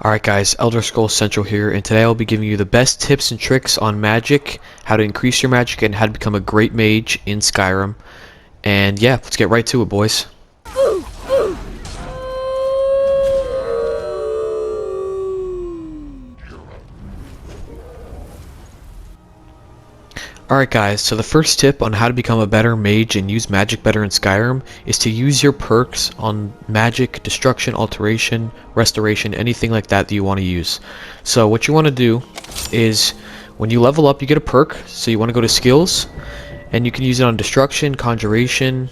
Alright guys, Elder Scrolls Central here, and today I'll be giving you the best tips and tricks on magic, how to increase your magic, and how to become a great mage in Skyrim. And yeah, let's get right to it, boys. Alright guys, so the first tip on how to become a better mage and use magic better in Skyrim is to use your perks on magic, destruction, alteration, restoration, anything like that that you want to use. So what you want to do is when you level up you get a perk, so you want to go to skills and you can use it on destruction, conjuration,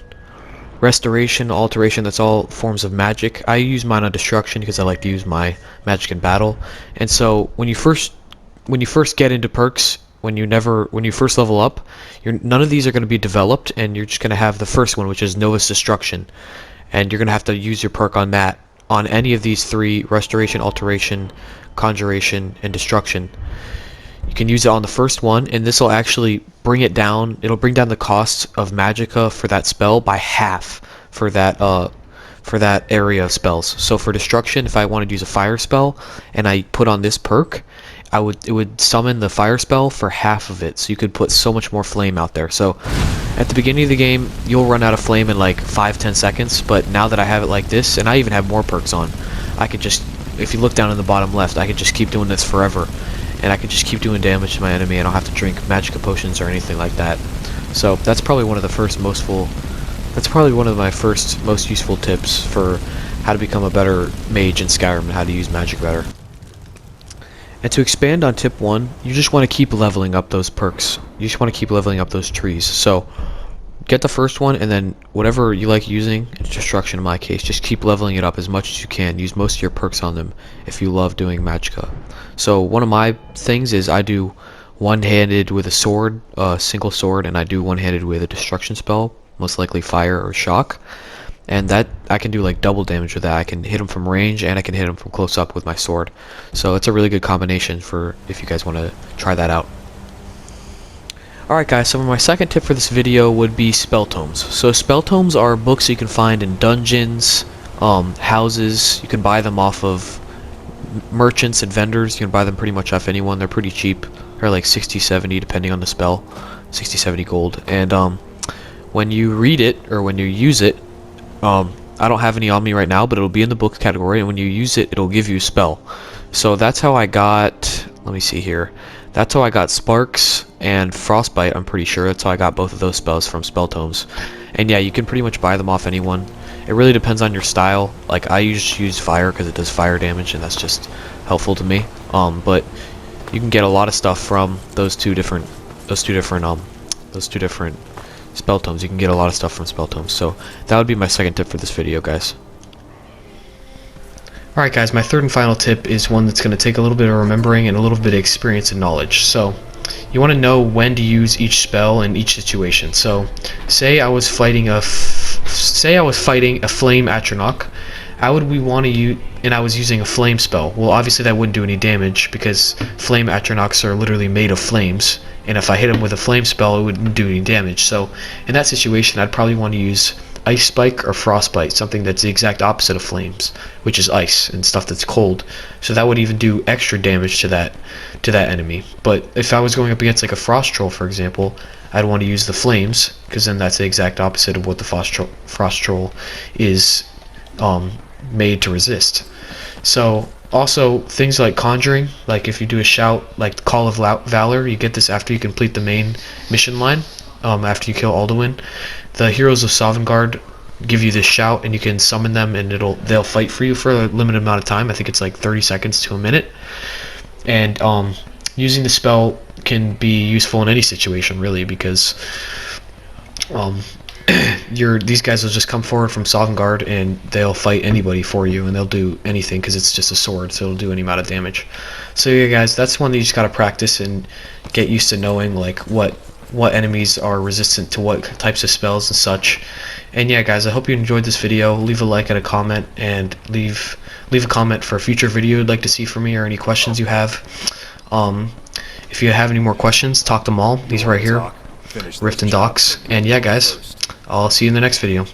restoration, alteration. That's all forms of magic. I use mine on destruction because I like to use my magic in battle. And so when you first get into perks, when you first level up, none of these are going to be developed, and you're just going to have the first one, which is Novice Destruction, and you're going to have to use your perk on that, on any of these three: restoration, alteration, conjuration, and destruction. You can use it on the first one, and this will actually bring it down. It'll bring down the cost of magicka for that spell by half for that area of spells. So for destruction, if I wanted to use a fire spell and I put on this perk, it would summon the fire spell for half of it, so you could put so much more flame out there. So at the beginning of the game you'll run out of flame in like 5-10 seconds, but now that I have it like this, and I even have more perks on, I could just, if you look down in the bottom left, I could just keep doing this forever, and I could just keep doing damage to my enemy, and I don't have to drink magicka potions or anything like that. So that's probably one of my first most useful tips for how to become a better mage in Skyrim and how to use magic better. And to expand on tip 1, you just want to keep leveling up those perks. You just want to keep leveling up those trees. So get the first one, and then whatever you like using, destruction in my case, just keep leveling it up as much as you can. Use most of your perks on them if you love doing magicka. So one of my things is I do one-handed with a sword, single sword, and I do one-handed with a destruction spell, most likely fire or shock. And that I can do like double damage with that. I can hit him from range and I can hit him from close up with my sword. So it's a really good combination for if you guys want to try that out. Alright guys, so my second tip for this video would be spell tomes. So spell tomes are books you can find in dungeons, houses. You can buy them off of merchants and vendors. You can buy them pretty much off anyone. They're pretty cheap. They're like 60-70 depending on the spell. 60-70 gold. And when you read it or when you use it, I don't have any on me right now, but it'll be in the books category, and when you use it, it'll give you a spell. So that's how I got, let me see here, that's how I got Sparks and Frostbite. I'm pretty sure that's how I got both of those spells, from spell tomes. And yeah, you can pretty much buy them off anyone. It really depends on your style. Like I usually use fire because it does fire damage, and that's just helpful to me. But you can get a lot of stuff from those two different spell tomes. You can get a lot of stuff from spell tomes. So that would be my second tip for this video, guys. Alright guys, my third and final tip is one that's going to take a little bit of remembering and a little bit of experience and knowledge. So you want to know when to use each spell in each situation. So say I was fighting a flame atronach. How would we want to use, and I was using a flame spell? Well, obviously that wouldn't do any damage because flame atronachs are literally made of flames, and if I hit them with a flame spell it wouldn't do any damage. So in that situation I'd probably want to use ice spike or frostbite, something that's the exact opposite of flames, which is ice and stuff that's cold. So that would even do extra damage to that enemy. But if I was going up against like a frost troll, for example, I'd want to use the flames, because then that's the exact opposite of what the frost troll is made to resist. So also things like conjuring, like if you do a shout like Call of Valor, you get this after you complete the main mission line, after you kill Alduin. The heroes of Sovngarde give you this shout, and you can summon them, and they'll fight for you for a limited amount of time. I think it's like 30 seconds to a minute. And using the spell can be useful in any situation really, because these guys will just come forward from Sovngarde and they'll fight anybody for you, and they'll do anything because it's just a sword, so it'll do any amount of damage. So yeah guys, that's one that you just gotta practice and get used to knowing like what enemies are resistant to what types of spells and such. And yeah guys, I hope you enjoyed this video. Leave a like and a comment, and leave a comment for a future video you'd like to see from me, or any questions you have. If you have any more questions, talk to Maul. He's right here, Rift and Docks. And yeah guys, I'll see you in the next video.